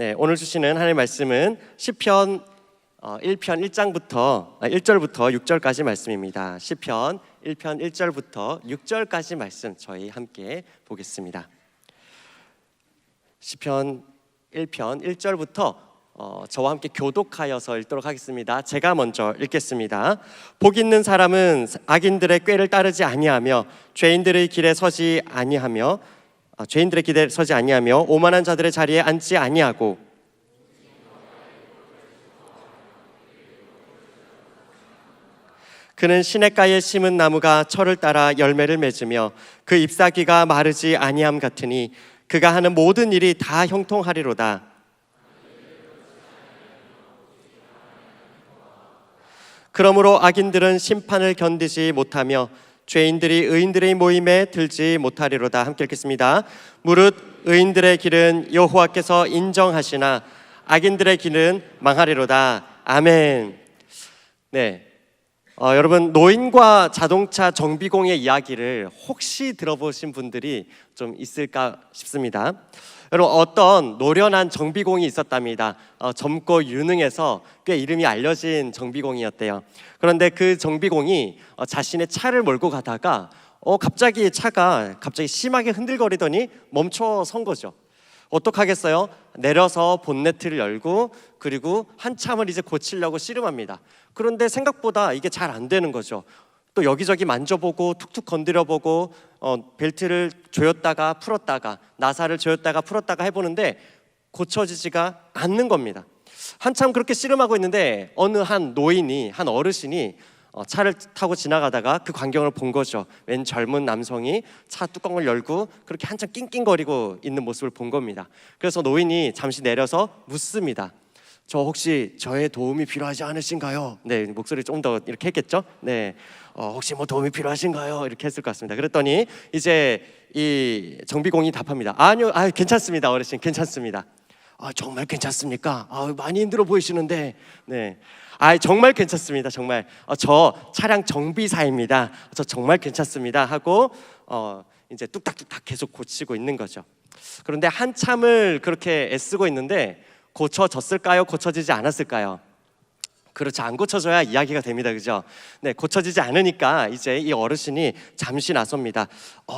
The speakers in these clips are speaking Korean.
네, 오늘 주시는 하나님의 말씀은 시편 1편 1장부터 1절부터 6절까지 말씀입니다. 시편 1편 1절부터 6절까지 말씀 저희 함께 보겠습니다. 시편 1편 1절부터 저와 함께 교독하여서 읽도록 하겠습니다. 제가 먼저 읽겠습니다. 복 있는 사람은 악인들의 꾀를 따르지 아니하며 죄인들의 길에 서지 아니하며 오만한 자들의 자리에 앉지 아니하고 그는 시냇가에 심은 나무가 철을 따라 열매를 맺으며 그 잎사귀가 마르지 아니함 같으니 그가 하는 모든 일이 다 형통하리로다. 그러므로 악인들은 심판을 견디지 못하며 죄인들이 의인들의 모임에 들지 못하리로다. 함께 읽겠습니다. 무릇 의인들의 길은 여호와께서 인정하시나 악인들의 길은 망하리로다. 아멘. 네, 여러분, 노인과 자동차 정비공의 이야기를 혹시 들어보신 분들이 좀 있을까 싶습니다. 여러분, 어떤 노련한 정비공이 있었답니다. 젊고 유능해서 꽤 이름이 알려진 정비공이었대요. 그런데 그 정비공이 자신의 차를 몰고 가다가 갑자기 차가 심하게 흔들거리더니 멈춰 선 거죠. 어떡하겠어요? 내려서 본네트를 열고 그리고 한참을 이제 고치려고 씨름합니다. 그런데 생각보다 이게 잘 안 되는 거죠. 또 여기저기 만져보고 툭툭 건드려보고 벨트를 조였다가 풀었다가 나사를 조였다가 풀었다가 해보는데 고쳐지지가 않는 겁니다. 한참 그렇게 씨름하고 있는데 어느 한 어르신이 차를 타고 지나가다가 그 광경을 본 거죠. 웬 젊은 남성이 차 뚜껑을 열고 그렇게 한참 낑낑거리고 있는 모습을 본 겁니다. 그래서 노인이 잠시 내려서 묻습니다. 저 혹시 저의 도움이 필요하지 않으신가요? 네, 목소리 좀 더 이렇게 했겠죠? 네, 혹시 뭐 도움이 필요하신가요? 이렇게 했을 것 같습니다. 그랬더니 이제 이 정비공이 답합니다. 아니요, 괜찮습니다, 어르신, 괜찮습니다. 정말 괜찮습니까? 많이 힘들어 보이시는데. 네, 정말 괜찮습니다. 정말 저 차량 정비사입니다. 저 정말 괜찮습니다 하고 이제 뚝딱뚝딱 계속 고치고 있는 거죠. 그런데 한참을 그렇게 애쓰고 있는데 고쳐졌을까요? 고쳐지지 않았을까요? 그렇죠. 안 고쳐져야 이야기가 됩니다. 그죠? 네, 고쳐지지 않으니까 이제 이 어르신이 잠시 나섭니다.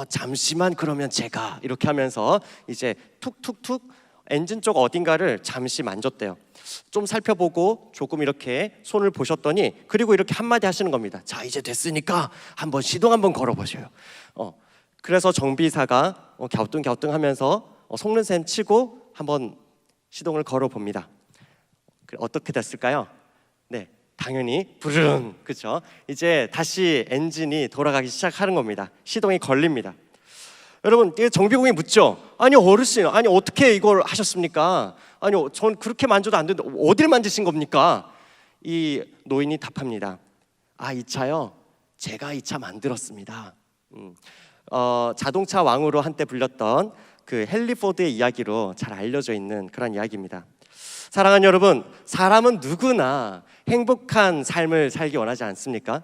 잠시만 그러면 제가 이렇게 하면서 이제 툭툭툭 엔진 쪽 어딘가를 잠시 만졌대요. 좀 살펴보고 조금 이렇게 손을 보셨더니 그리고 이렇게 한마디 하시는 겁니다. 자, 이제 됐으니까 한번 시동 한번 걸어보셔요. 그래서 정비사가 갸우뚱갸우뚱하면서 속는 셈 치고 한번 시동을 걸어봅니다. 어떻게 됐을까요? 네, 당연히 부르릉, 그렇죠? 이제 다시 엔진이 돌아가기 시작하는 겁니다. 시동이 걸립니다. 여러분, 정비공이 묻죠. 아니 어르신, 어떻게 이걸 하셨습니까? 전 그렇게 만져도 안 되는데 어딜 만지신 겁니까? 이 노인이 답합니다. 이 차요, 제가 이 차 만들었습니다. 자동차 왕으로 한때 불렸던 그 헨리 포드의 이야기로 잘 알려져 있는 그런 이야기입니다. 사랑하는 여러분, 사람은 누구나 행복한 삶을 살기 원하지 않습니까?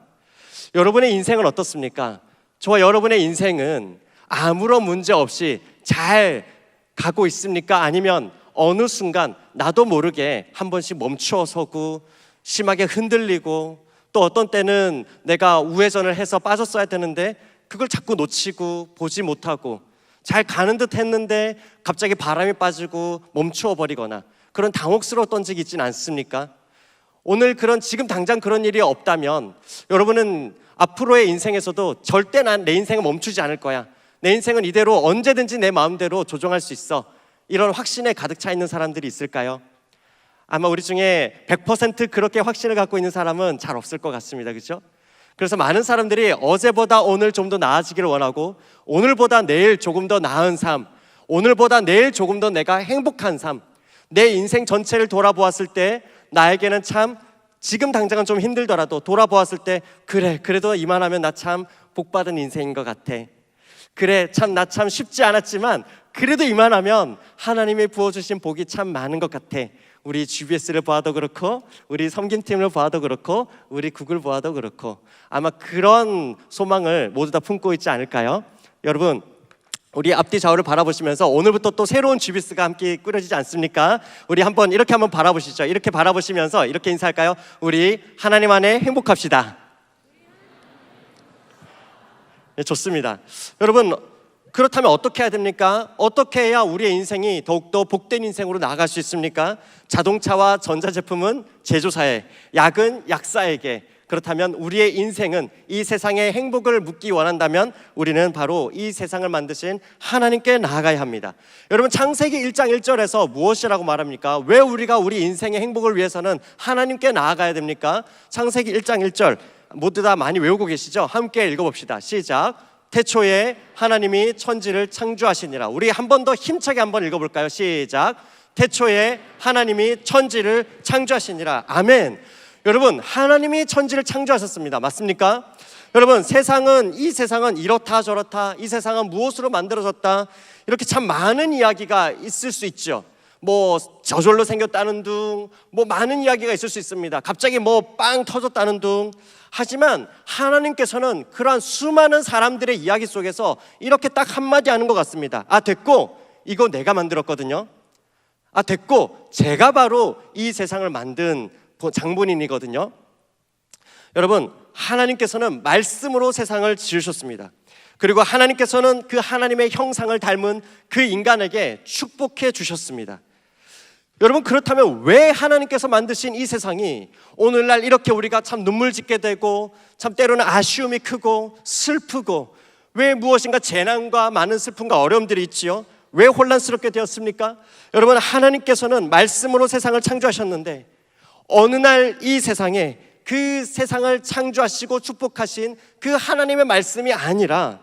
여러분의 인생은 어떻습니까? 저와 여러분의 인생은 아무런 문제 없이 잘 가고 있습니까? 아니면 어느 순간 나도 모르게 한 번씩 멈추어서고 심하게 흔들리고 또 어떤 때는 내가 우회전을 해서 빠졌어야 되는데 그걸 자꾸 놓치고 보지 못하고 잘 가는 듯 했는데 갑자기 바람이 빠지고 멈추어 버리거나 그런 당혹스러웠던 적이 있진 않습니까? 오늘 지금 당장 그런 일이 없다면 여러분은 앞으로의 인생에서도 절대 내 인생은 멈추지 않을 거야. 내 인생은 이대로 언제든지 내 마음대로 조종할 수 있어. 이런 확신에 가득 차 있는 사람들이 있을까요? 아마 우리 중에 100% 그렇게 확신을 갖고 있는 사람은 잘 없을 것 같습니다. 그렇죠? 그래서 많은 사람들이 어제보다 오늘 좀 더 나아지기를 원하고 오늘보다 내일 조금 더 나은 삶, 오늘보다 내일 조금 더 내가 행복한 삶, 내 인생 전체를 돌아보았을 때 나에게는 참 지금 당장은 좀 힘들더라도 돌아보았을 때 그래도 이만하면 나 참 복받은 인생인 것 같아. 나 참 쉽지 않았지만 그래도 이만하면 하나님이 부어주신 복이 참 많은 것 같아. 우리 GBS를 보아도 그렇고 우리 섬김팀을 보아도 그렇고 우리 구글 보아도 그렇고 아마 그런 소망을 모두 다 품고 있지 않을까요? 여러분, 우리 앞뒤 좌우를 바라보시면서 오늘부터 또 새로운 GBS가 함께 꾸려지지 않습니까? 우리 이렇게 한번 바라보시죠. 이렇게 바라보시면서 이렇게 인사할까요? 우리 하나님 안에 행복합시다. 네, 좋습니다. 여러분, 그렇다면 어떻게 해야 됩니까? 어떻게 해야 우리의 인생이 더욱더 복된 인생으로 나아갈 수 있습니까? 자동차와 전자제품은 제조사에, 약은 약사에게. 그렇다면 우리의 인생은 이 세상의 행복을 묻기 원한다면 우리는 바로 이 세상을 만드신 하나님께 나아가야 합니다. 여러분, 창세기 1장 1절에서 무엇이라고 말합니까? 왜 우리가 우리 인생의 행복을 위해서는 하나님께 나아가야 됩니까? 창세기 1장 1절 모두 다 많이 외우고 계시죠? 함께 읽어봅시다. 시작. 태초에 하나님이 천지를 창조하시니라. 우리 한 번 더 힘차게 한번 읽어볼까요? 시작. 태초에 하나님이 천지를 창조하시니라. 아멘. 여러분, 하나님이 천지를 창조하셨습니다. 맞습니까? 여러분, 이 세상은 이렇다 저렇다, 이 세상은 무엇으로 만들어졌다, 이렇게 참 많은 이야기가 있을 수 있죠. 뭐 저절로 생겼다는 둥, 뭐 많은 이야기가 있을 수 있습니다. 갑자기 뭐 빵 터졌다는 둥. 하지만 하나님께서는 그러한 수많은 사람들의 이야기 속에서 이렇게 딱 한마디 하는 것 같습니다. 됐고, 이거 내가 만들었거든요. 됐고, 제가 바로 이 세상을 만든 장본인이거든요. 여러분, 하나님께서는 말씀으로 세상을 지으셨습니다. 그리고 하나님께서는 그 하나님의 형상을 닮은 그 인간에게 축복해 주셨습니다. 여러분, 그렇다면 왜 하나님께서 만드신 이 세상이 오늘날 이렇게 우리가 참 눈물 짓게 되고 참 때로는 아쉬움이 크고 슬프고, 왜 무엇인가 재난과 많은 슬픔과 어려움들이 있지요? 왜 혼란스럽게 되었습니까? 여러분, 하나님께서는 말씀으로 세상을 창조하셨는데 어느 날 이 세상에 그 세상을 창조하시고 축복하신 그 하나님의 말씀이 아니라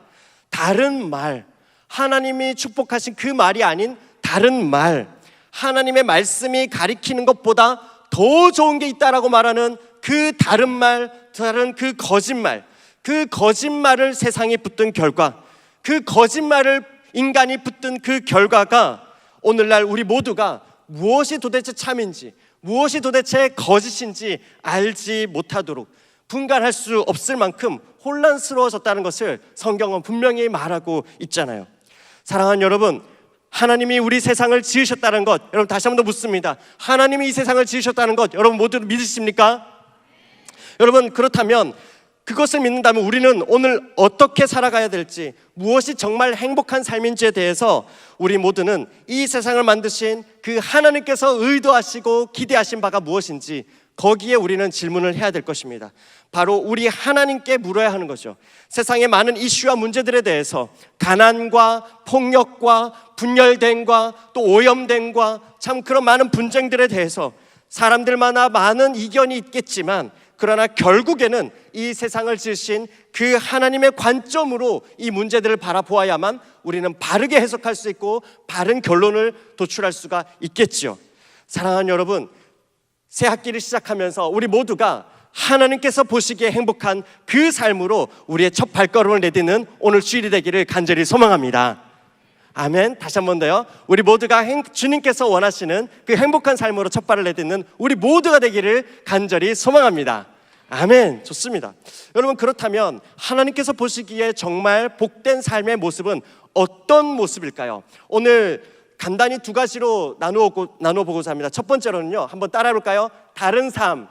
다른 말, 하나님이 축복하신 그 말이 아닌 다른 말, 하나님의 말씀이 가리키는 것보다 더 좋은 게 있다라고 말하는 그 다른 말, 다른 그 거짓말을 세상에 붙든 결과, 그 거짓말을 인간이 붙든 그 결과가 오늘날 우리 모두가 무엇이 도대체 참인지, 무엇이 도대체 거짓인지 알지 못하도록 분간할 수 없을 만큼 혼란스러워졌다는 것을 성경은 분명히 말하고 있잖아요. 사랑하는 여러분, 하나님이 우리 세상을 지으셨다는 것, 여러분 다시 한번 더 묻습니다. 하나님이 이 세상을 지으셨다는 것 여러분 모두 믿으십니까? 여러분, 그렇다면 그것을 믿는다면 우리는 오늘 어떻게 살아가야 될지, 무엇이 정말 행복한 삶인지에 대해서 우리 모두는 이 세상을 만드신 그 하나님께서 의도하시고 기대하신 바가 무엇인지 거기에 우리는 질문을 해야 될 것입니다. 바로 우리 하나님께 물어야 하는 거죠. 세상의 많은 이슈와 문제들에 대해서 가난과 폭력과 분열됨과 또 오염됨과 참 그런 많은 분쟁들에 대해서 사람들마다 많은 이견이 있겠지만, 그러나 결국에는 이 세상을 지으신 그 하나님의 관점으로 이 문제들을 바라보아야만 우리는 바르게 해석할 수 있고 바른 결론을 도출할 수가 있겠지요. 사랑하는 여러분, 새 학기를 시작하면서 우리 모두가 하나님께서 보시기에 행복한 그 삶으로 우리의 첫 발걸음을 내딛는 오늘 주일이 되기를 간절히 소망합니다. 아멘. 다시 한 번 더요. 우리 모두가 주님께서 원하시는 그 행복한 삶으로 첫 발을 내딛는 우리 모두가 되기를 간절히 소망합니다. 아멘. 좋습니다. 여러분, 그렇다면 하나님께서 보시기에 정말 복된 삶의 모습은 어떤 모습일까요? 오늘 간단히 두 가지로 나누어 보고자 합니다. 첫 번째로는요, 한번 따라해 볼까요? 다른 삶.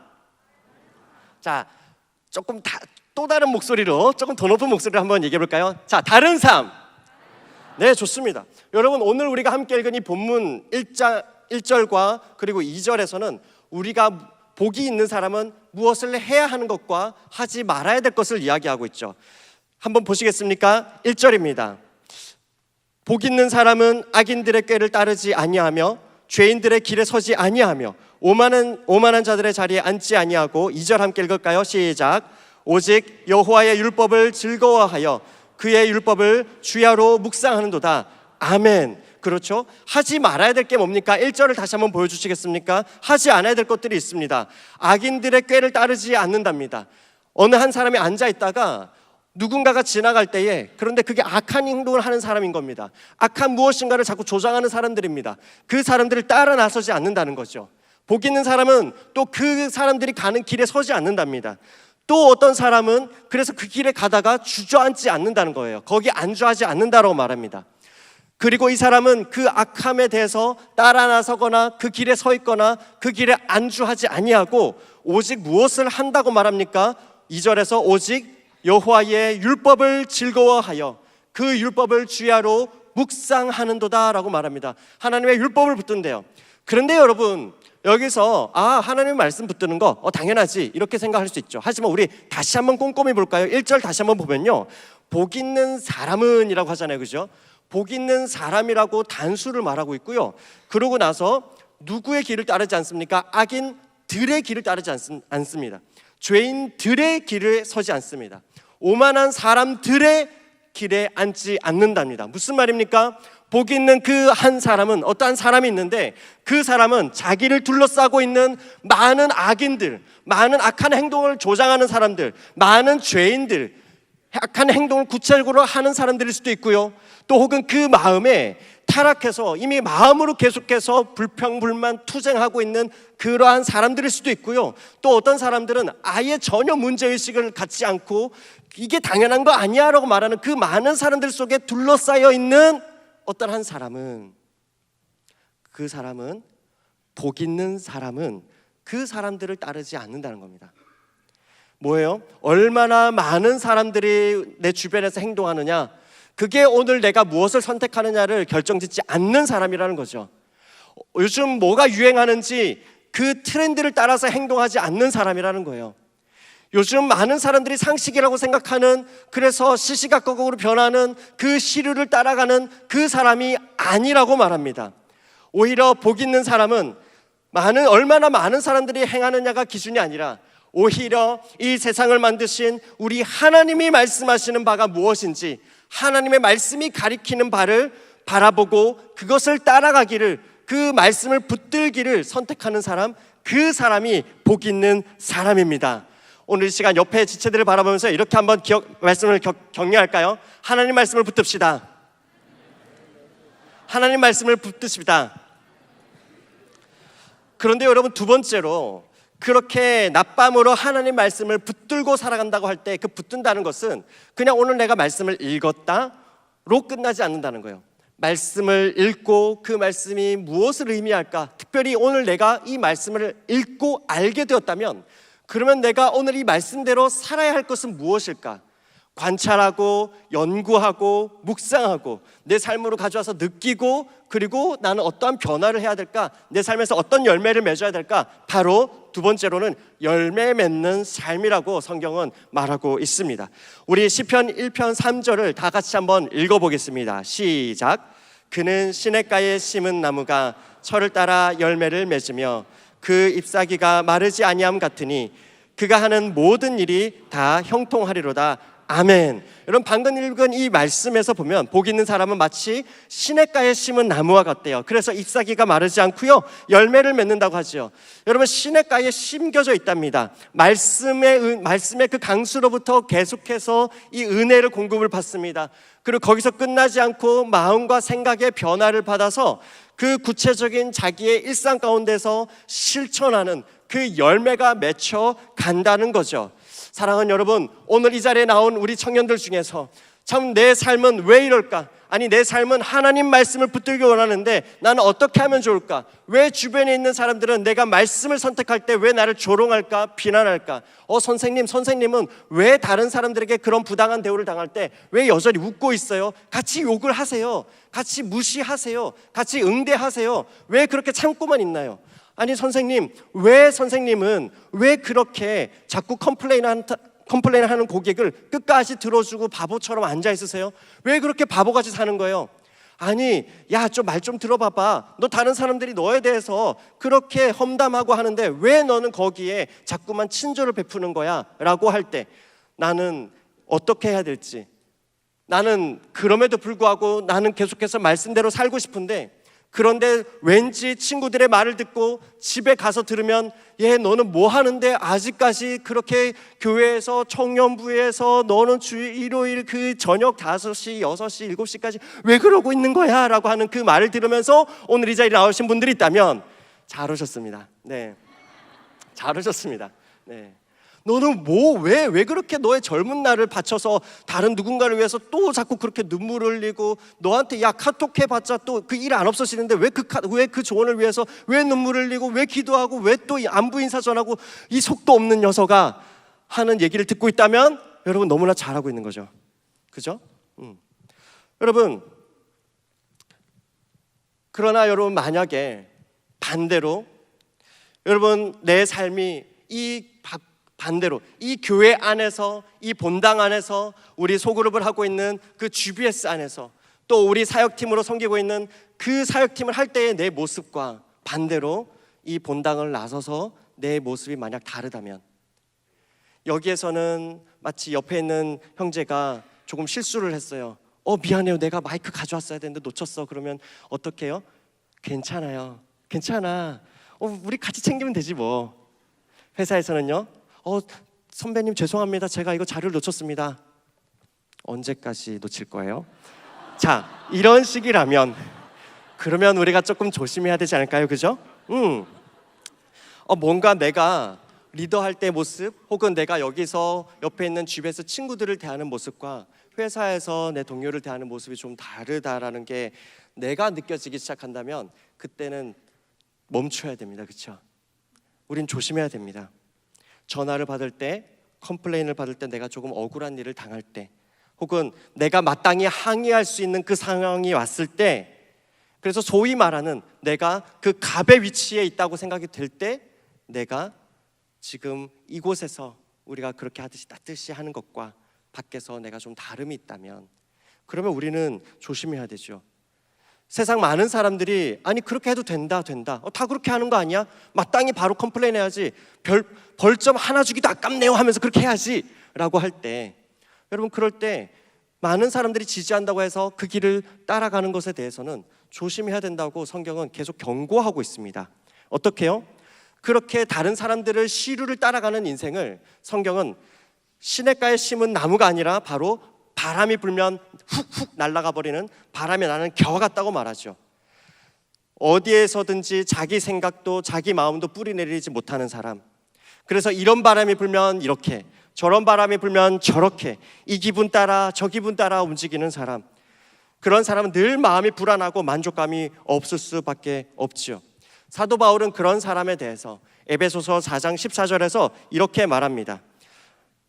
자, 조금 또 다른 목소리로, 조금 더 높은 목소리로 한번 얘기해 볼까요? 자, 다른 삶. 네, 좋습니다. 여러분, 오늘 우리가 함께 읽은 이 본문 1절과 그리고 2절에서는 우리가 복이 있는 사람은 무엇을 해야 하는 것과 하지 말아야 될 것을 이야기하고 있죠. 한번 보시겠습니까? 1절입니다. 복 있는 사람은 악인들의 꾀를 따르지 아니하며 죄인들의 길에 서지 아니하며 오만한 자들의 자리에 앉지 아니하고. 2절 함께 읽을까요? 시작. 오직 여호와의 율법을 즐거워하여 그의 율법을 주야로 묵상하는도다. 아멘. 그렇죠? 하지 말아야 될 게 뭡니까? 1절을 다시 한번 보여주시겠습니까? 하지 않아야 될 것들이 있습니다. 악인들의 꾀를 따르지 않는답니다. 어느 한 사람이 앉아있다가 누군가가 지나갈 때에, 그런데 그게 악한 행동을 하는 사람인 겁니다. 악한 무엇인가를 자꾸 조장하는 사람들입니다. 그 사람들을 따라 나서지 않는다는 거죠. 복 있는 사람은 또 그 사람들이 가는 길에 서지 않는답니다. 또 어떤 사람은 그래서 그 길에 가다가 주저앉지 않는다는 거예요. 거기 안주하지 않는다라고 말합니다. 그리고 이 사람은 그 악함에 대해서 따라 나서거나 그 길에 서 있거나 그 길에 안주하지 아니하고 오직 무엇을 한다고 말합니까? 2절에서 오직 여호와의 율법을 즐거워하여 그 율법을 주야로 묵상하는도다 라고 말합니다. 하나님의 율법을 붙든대요. 그런데 여러분, 여기서 하나님의 말씀 붙드는 거 당연하지 이렇게 생각할 수 있죠. 하지만 우리 다시 한번 꼼꼼히 볼까요? 1절 다시 한번 보면요, 복 있는 사람은 이라고 하잖아요, 그죠? 복 있는 사람이라고 단수를 말하고 있고요, 그러고 나서 누구의 길을 따르지 않습니까? 악인들의 길을 따르지 않습니다. 죄인들의 길을 서지 않습니다. 오만한 사람들의 길에 앉지 않는답니다. 무슨 말입니까? 복 있는 그 한 사람은, 어떠한 사람이 있는데 그 사람은 자기를 둘러싸고 있는 많은 악인들, 많은 악한 행동을 조장하는 사람들, 많은 죄인들, 악한 행동을 구체적으로 하는 사람들일 수도 있고요, 또 혹은 그 마음에 타락해서 이미 마음으로 계속해서 불평불만 투쟁하고 있는 그러한 사람들일 수도 있고요, 또 어떤 사람들은 아예 전혀 문제의식을 갖지 않고 이게 당연한 거 아니야 라고 말하는 그 많은 사람들 속에 둘러싸여 있는 어떤 한 사람은, 그 사람은, 복 있는 사람은 그 사람들을 따르지 않는다는 겁니다. 뭐예요? 얼마나 많은 사람들이 내 주변에서 행동하느냐, 그게 오늘 내가 무엇을 선택하느냐를 결정짓지 않는 사람이라는 거죠. 요즘 뭐가 유행하는지 그 트렌드를 따라서 행동하지 않는 사람이라는 거예요. 요즘 많은 사람들이 상식이라고 생각하는, 그래서 시시각각으로 변하는 그 시류를 따라가는 그 사람이 아니라고 말합니다. 오히려 복 있는 사람은 얼마나 많은 사람들이 행하느냐가 기준이 아니라 오히려 이 세상을 만드신 우리 하나님이 말씀하시는 바가 무엇인지, 하나님의 말씀이 가리키는 바를 바라보고 그것을 따라가기를, 그 말씀을 붙들기를 선택하는 사람, 그 사람이 복 있는 사람입니다. 오늘 이 시간 옆에 지체들을 바라보면서 이렇게 한번 말씀을 격려할까요? 하나님 말씀을 붙듭시다. 하나님 말씀을 붙듭시다. 그런데 여러분, 두 번째로 그렇게 낮밤으로 하나님 말씀을 붙들고 살아간다고 할 때 그 붙든다는 것은 그냥 오늘 내가 말씀을 읽었다로 끝나지 않는다는 거예요. 말씀을 읽고 그 말씀이 무엇을 의미할까, 특별히 오늘 내가 이 말씀을 읽고 알게 되었다면 그러면 내가 오늘 이 말씀대로 살아야 할 것은 무엇일까? 관찰하고 연구하고 묵상하고 내 삶으로 가져와서 느끼고, 그리고 나는 어떠한 변화를 해야 될까? 내 삶에서 어떤 열매를 맺어야 될까? 바로 두 번째로는 열매 맺는 삶이라고 성경은 말하고 있습니다. 우리 시편 1편 3절을 다 같이 한번 읽어보겠습니다. 시작. 그는 시냇가에 심은 나무가 철을 따라 열매를 맺으며 그 잎사귀가 마르지 아니함 같으니 그가 하는 모든 일이 다 형통하리로다. 아멘. 여러분, 방금 읽은 이 말씀에서 보면 복 있는 사람은 마치 시냇가에 심은 나무와 같대요. 그래서 잎사귀가 마르지 않고요, 열매를 맺는다고 하죠. 여러분, 시냇가에 심겨져 있답니다. 말씀의 그 강수로부터 계속해서 이 은혜를 공급을 받습니다. 그리고 거기서 끝나지 않고 마음과 생각의 변화를 받아서 그 구체적인 자기의 일상 가운데서 실천하는 그 열매가 맺혀 간다는 거죠. 사랑하는 여러분, 오늘 이 자리에 나온 우리 청년들 중에서 참 내 삶은 왜 이럴까? 아니, 내 삶은 하나님 말씀을 붙들기 원하는데 나는 어떻게 하면 좋을까? 왜 주변에 있는 사람들은 내가 말씀을 선택할 때 왜 나를 조롱할까? 비난할까? 선생님은 왜 다른 사람들에게 그런 부당한 대우를 당할 때 왜 여전히 웃고 있어요? 같이 욕을 하세요. 같이 무시하세요. 같이 응대하세요. 왜 그렇게 참고만 있나요? 아니, 선생님은 왜 그렇게 자꾸 컴플레인하는 고객을 끝까지 들어주고 바보처럼 앉아 있으세요? 왜 그렇게 바보같이 사는 거예요? 아니, 야, 좀 말 좀 들어봐봐. 너 다른 사람들이 너에 대해서 그렇게 험담하고 하는데 왜 너는 거기에 자꾸만 친절을 베푸는 거야? 라고 할 때 나는 어떻게 해야 될지, 나는 그럼에도 불구하고 나는 계속해서 말씀대로 살고 싶은데, 그런데 왠지 친구들의 말을 듣고 집에 가서 들으면, 얘 너는 뭐 하는데 아직까지 그렇게 교회에서 청년부에서 너는 일요일 그 저녁 5시, 6시, 7시까지 왜 그러고 있는 거야? 라고 하는 그 말을 들으면서 오늘 이 자리에 나오신 분들이 있다면 잘 오셨습니다. 네, 잘 오셨습니다. 네. 너는 왜 그렇게 너의 젊은 날을 바쳐서 다른 누군가를 위해서 또 자꾸 그렇게 눈물을 흘리고, 너한테 야 카톡 해봤자 또 그 일 안 없어지는데 왜 그 조언을 위해서 왜 눈물을 흘리고 왜 기도하고 왜 또 안부 인사 전하고, 이 속도 없는 녀석아 하는 얘기를 듣고 있다면 여러분 너무나 잘하고 있는 거죠. 그죠? 여러분, 그러나 여러분 만약에 반대로 여러분 내 삶이 반대로 이 교회 안에서, 이 본당 안에서, 우리 소그룹을 하고 있는 그 GBS 안에서, 또 우리 사역팀으로 섬기고 있는 그 사역팀을 할 때의 내 모습과 반대로 이 본당을 나서서 내 모습이 만약 다르다면, 여기에서는 마치 옆에 있는 형제가 조금 실수를 했어요. 미안해요, 내가 마이크 가져왔어야 되는데 놓쳤어. 그러면 어떻게 해요? 괜찮아요, 괜찮아, 우리 같이 챙기면 되지 뭐. 회사에서는요, 선배님 죄송합니다, 제가 이거 자료를 놓쳤습니다. 언제까지 놓칠 거예요? 자, 이런 식이라면 그러면 우리가 조금 조심해야 되지 않을까요? 그죠? 뭔가 내가 리더할 때 모습, 혹은 내가 여기서 옆에 있는 집에서 친구들을 대하는 모습과 회사에서 내 동료를 대하는 모습이 좀 다르다라는 게 내가 느껴지기 시작한다면 그때는 멈춰야 됩니다. 그렇죠? 우린 조심해야 됩니다. 전화를 받을 때, 컴플레인을 받을 때, 내가 조금 억울한 일을 당할 때, 혹은 내가 마땅히 항의할 수 있는 그 상황이 왔을 때, 그래서 소위 말하는 내가 그 갑의 위치에 있다고 생각이 들 때, 내가 지금 이곳에서 우리가 그렇게 하듯이 하는 것과 밖에서 내가 좀 다름이 있다면, 그러면 우리는 조심해야 되죠. 세상 많은 사람들이 아니 그렇게 해도 된다 다 그렇게 하는 거 아니야? 마땅히 바로 컴플레인 해야지, 벌점 하나 주기도 아깝네요 하면서 그렇게 해야지 라고 할 때, 여러분 그럴 때 많은 사람들이 지지한다고 해서 그 길을 따라가는 것에 대해서는 조심해야 된다고 성경은 계속 경고하고 있습니다. 어떻게 해요? 그렇게 다른 사람들을 시류를 따라가는 인생을 성경은 시냇가에 심은 나무가 아니라 바로 바람이 불면 훅훅 날아가 버리는 바람이 나는 겨와 같다고 말하죠. 어디에서든지 자기 생각도 자기 마음도 뿌리내리지 못하는 사람, 그래서 이런 바람이 불면 이렇게, 저런 바람이 불면 저렇게, 이 기분 따라 저 기분 따라 움직이는 사람, 그런 사람은 늘 마음이 불안하고 만족감이 없을 수밖에 없지요. 사도 바울은 그런 사람에 대해서 에베소서 4장 14절에서 이렇게 말합니다.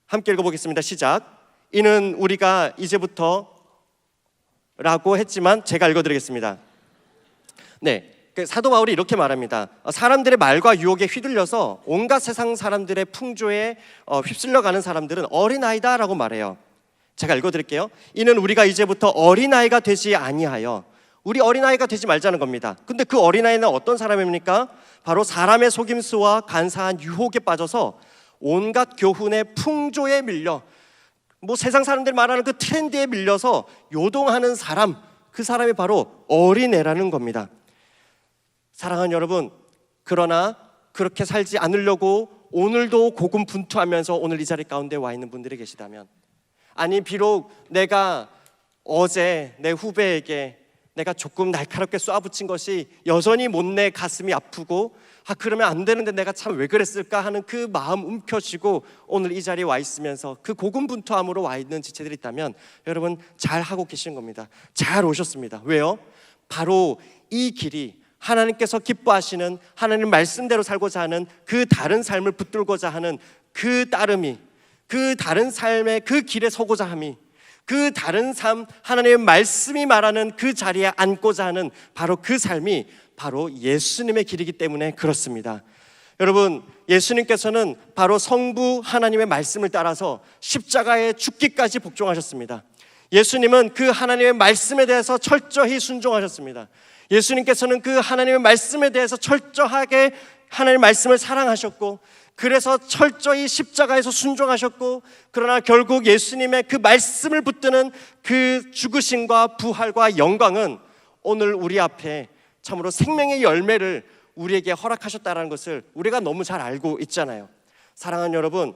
함께 읽어보겠습니다. 시작. 이는 우리가 이제부터 라고 했지만 제가 읽어드리겠습니다. 네, 사도 바울이 이렇게 말합니다. 사람들의 말과 유혹에 휘둘려서 온갖 세상 사람들의 풍조에 휩쓸려가는 사람들은 어린아이다 라고 말해요. 제가 읽어드릴게요. 이는 우리가 이제부터 어린아이가 되지 아니하여, 우리 어린아이가 되지 말자는 겁니다. 근데 그 어린아이는 어떤 사람입니까? 바로 사람의 속임수와 간사한 유혹에 빠져서 온갖 교훈의 풍조에 밀려, 세상 사람들 말하는 그 트렌드에 밀려서 요동하는 사람, 그 사람이 바로 어린애라는 겁니다. 사랑하는 여러분, 그러나 그렇게 살지 않으려고 오늘도 고군분투하면서 오늘 이 자리 가운데 와 있는 분들이 계시다면, 아니 비록 내가 어제 내 후배에게 내가 조금 날카롭게 쏘아붙인 것이 여전히 못내 가슴이 아프고, 그러면 안 되는데 내가 참 왜 그랬을까 하는 그 마음 움켜쥐고 오늘 이 자리에 와 있으면서 그 고군분투함으로 와 있는 지체들이 있다면, 여러분 잘 하고 계신 겁니다. 잘 오셨습니다. 왜요? 바로 이 길이 하나님께서 기뻐하시는, 하나님 말씀대로 살고자 하는 그 다른 삶을 붙들고자 하는 그 따름이, 그 다른 삶의 그 길에 서고자 함이, 그 다른 삶, 하나님의 말씀이 말하는 그 자리에 앉고자 하는 바로 그 삶이 바로 예수님의 길이기 때문에 그렇습니다. 여러분, 예수님께서는 바로 성부 하나님의 말씀을 따라서 십자가에 죽기까지 복종하셨습니다. 예수님은 그 하나님의 말씀에 대해서 철저히 순종하셨습니다. 예수님께서는 그 하나님의 말씀에 대해서 철저하게 하나님의 말씀을 사랑하셨고, 그래서 철저히 십자가에서 순종하셨고, 그러나 결국 예수님의 그 말씀을 붙드는 그 죽으심과 부활과 영광은 오늘 우리 앞에 참으로 생명의 열매를 우리에게 허락하셨다는 것을 우리가 너무 잘 알고 있잖아요. 사랑하는 여러분,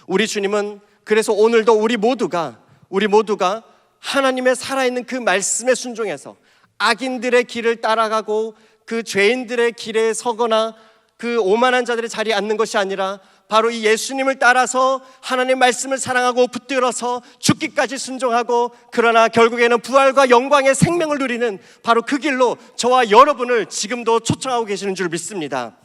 우리 주님은 그래서 오늘도 우리 모두가 하나님의 살아있는 그 말씀에 순종해서 악인들의 길을 따라가고 그 죄인들의 길에 서거나 그 오만한 자들의 자리에 앉는 것이 아니라 바로 이 예수님을 따라서 하나님의 말씀을 사랑하고 붙들어서 죽기까지 순종하고 그러나 결국에는 부활과 영광의 생명을 누리는 바로 그 길로 저와 여러분을 지금도 초청하고 계시는 줄 믿습니다.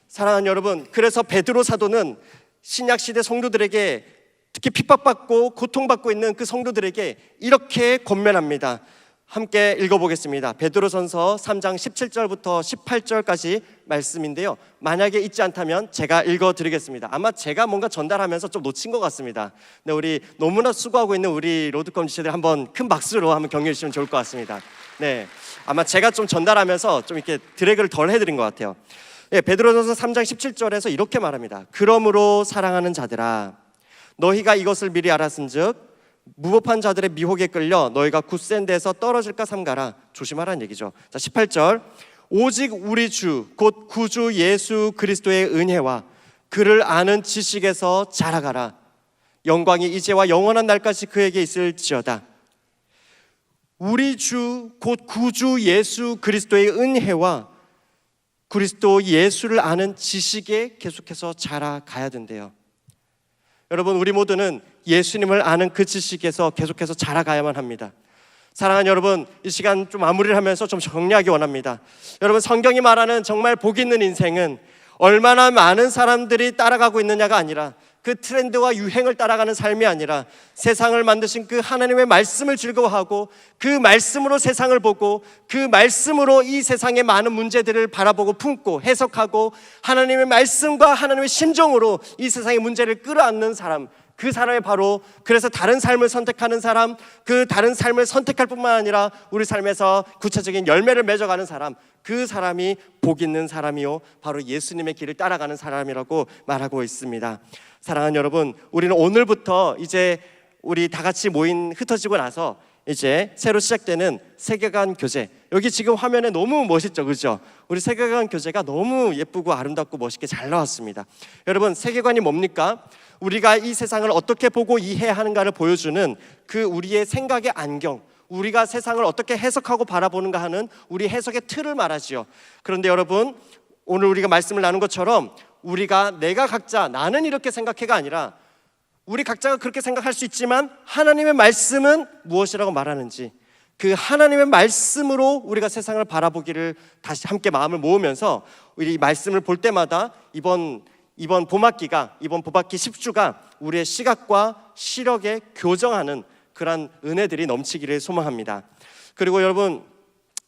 사랑하는 여러분, 그래서 베드로 사도는 신약시대 성도들에게, 특히 핍박받고 고통받고 있는 그 성도들에게 이렇게 권면합니다. 함께 읽어보겠습니다. 베드로전서 3장 17절부터 18절까지 말씀인데요, 만약에 잊지 않다면 제가 읽어드리겠습니다. 아마 제가 뭔가 전달하면서 좀 놓친 것 같습니다. 네, 우리 너무나 수고하고 있는 우리 로드컴 지체들 한번 큰 박수로 한번 격려해 주시면 좋을 것 같습니다. 네, 아마 제가 좀 전달하면서 좀 이렇게 드래그를 덜 해드린 것 같아요. 네, 베드로전서 3장 17절에서 이렇게 말합니다. 그러므로 사랑하는 자들아, 너희가 이것을 미리 알았은즉 무법한 자들의 미혹에 끌려 너희가 굳센 데서 떨어질까 삼가라. 조심하라는 얘기죠. 자, 18절, 오직 우리 주 곧 구주 예수 그리스도의 은혜와 그를 아는 지식에서 자라가라. 영광이 이제와 영원한 날까지 그에게 있을지어다. 우리 주 곧 구주 예수 그리스도의 은혜와 그리스도 예수를 아는 지식에 계속해서 자라가야 된대요. 여러분, 우리 모두는 예수님을 아는 그 지식에서 계속해서 자라가야만 합니다. 사랑하는 여러분, 이 시간 좀 마무리를 하면서 좀 정리하기 원합니다. 여러분, 성경이 말하는 정말 복 있는 인생은 얼마나 많은 사람들이 따라가고 있느냐가 아니라, 그 트렌드와 유행을 따라가는 삶이 아니라 세상을 만드신 그 하나님의 말씀을 즐거워하고 그 말씀으로 세상을 보고 그 말씀으로 이 세상의 많은 문제들을 바라보고 품고 해석하고 하나님의 말씀과 하나님의 심정으로 이 세상의 문제를 끌어안는 사람, 그 사람이 바로, 그래서 다른 삶을 선택하는 사람, 그 다른 삶을 선택할 뿐만 아니라 우리 삶에서 구체적인 열매를 맺어가는 사람, 그 사람이 복 있는 사람이요, 바로 예수님의 길을 따라가는 사람이라고 말하고 있습니다. 사랑하는 여러분, 우리는 오늘부터 이제 우리 다 같이 흩어지고 나서 이제 새로 시작되는 세계관 교제, 여기 지금 화면에 너무 멋있죠, 그렇죠? 우리 세계관 교제가 너무 예쁘고 아름답고 멋있게 잘 나왔습니다. 여러분, 세계관이 뭡니까? 우리가 이 세상을 어떻게 보고 이해하는가를 보여주는 그 우리의 생각의 안경, 우리가 세상을 어떻게 해석하고 바라보는가 하는 우리 해석의 틀을 말하지요. 그런데 여러분, 오늘 우리가 말씀을 나눈 것처럼 우리가 내가 각자 나는 이렇게 생각해가 아니라 우리 각자가 그렇게 생각할 수 있지만 하나님의 말씀은 무엇이라고 말하는지, 그 하나님의 말씀으로 우리가 세상을 바라보기를 다시 함께 마음을 모으면서 우리 말씀을 볼 때마다 이번 봄학기 10주가 우리의 시각과 시력에 교정하는 그런 은혜들이 넘치기를 소망합니다. 그리고 여러분,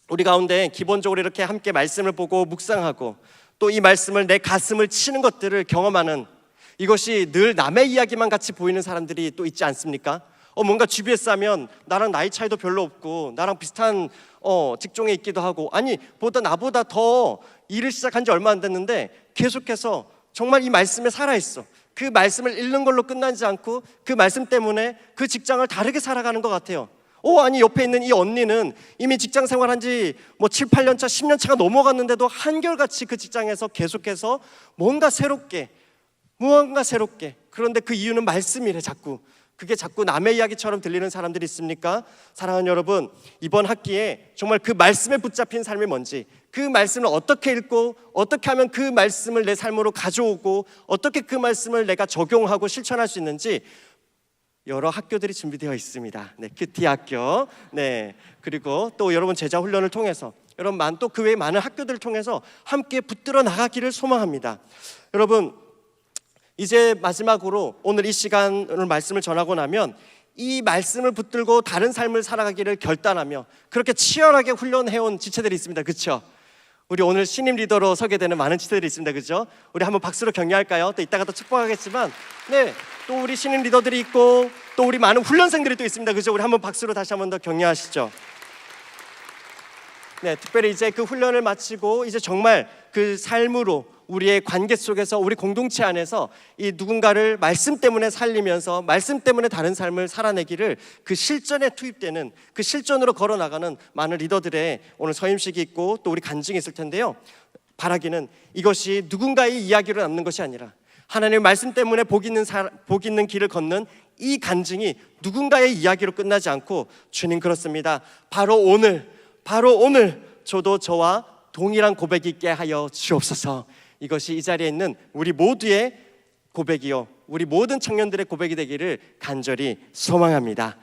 우리 가운데 기본적으로 이렇게 함께 말씀을 보고 묵상하고 또 이 말씀을 내 가슴을 치는 것들을 경험하는, 이것이 늘 남의 이야기만 같이 보이는 사람들이 또 있지 않습니까? 뭔가 GBS 하면 나랑 나이 차이도 별로 없고 나랑 비슷한 직종에 있기도 하고, 아니 나보다 더 일을 시작한 지 얼마 안 됐는데 계속해서 정말 이 말씀에 살아있어. 그 말씀을 읽는 걸로 끝나지 않고 그 말씀 때문에 그 직장을 다르게 살아가는 것 같아요. 아니 옆에 있는 이 언니는 이미 직장 생활한 지 7, 8년 차, 10년 차가 넘어갔는데도 한결같이 그 직장에서 계속해서 무언가 새롭게, 그런데 그 이유는 말씀이래. 그게 자꾸 남의 이야기처럼 들리는 사람들이 있습니까? 사랑하는 여러분, 이번 학기에 정말 그 말씀에 붙잡힌 삶이 뭔지, 그 말씀을 어떻게 읽고 어떻게 하면 그 말씀을 내 삶으로 가져오고 어떻게 그 말씀을 내가 적용하고 실천할 수 있는지 여러 학교들이 준비되어 있습니다. 네, 큐티 학교, 네, 그리고 또 여러분 제자 훈련을 통해서 여러분 또 그 외에 많은 학교들을 통해서 함께 붙들어 나가기를 소망합니다. 여러분, 이제 마지막으로 오늘 이 시간을 말씀을 전하고 나면 이 말씀을 붙들고 다른 삶을 살아가기를 결단하며 그렇게 치열하게 훈련해온 지체들이 있습니다. 그렇죠? 우리 오늘 신임 리더로 서게 되는 많은 지체들이 있습니다. 그렇죠? 우리 한번 박수로 격려할까요? 또 이따가 또 축복하겠지만, 네, 또 우리 신임 리더들이 있고 또 우리 많은 훈련생들이 또 있습니다. 그렇죠? 우리 한번 박수로 다시 한번 더 격려하시죠. 네, 특별히 이제 그 훈련을 마치고 이제 정말 그 삶으로 우리의 관계 속에서 우리 공동체 안에서 이 누군가를 말씀 때문에 살리면서 말씀 때문에 다른 삶을 살아내기를 그 실전에 투입되는, 그 실전으로 걸어나가는 많은 리더들의 오늘 서임식이 있고 또 우리 간증이 있을 텐데요, 바라기는 이것이 누군가의 이야기로 남는 것이 아니라 하나님의 말씀 때문에 복 있는 길을 걷는 이 간증이 누군가의 이야기로 끝나지 않고, 주님 그렇습니다, 바로 오늘 저도 저와 동일한 고백이 있게 하여 주옵소서. 이것이 이 자리에 있는 우리 모두의 고백이요, 우리 모든 청년들의 고백이 되기를 간절히 소망합니다.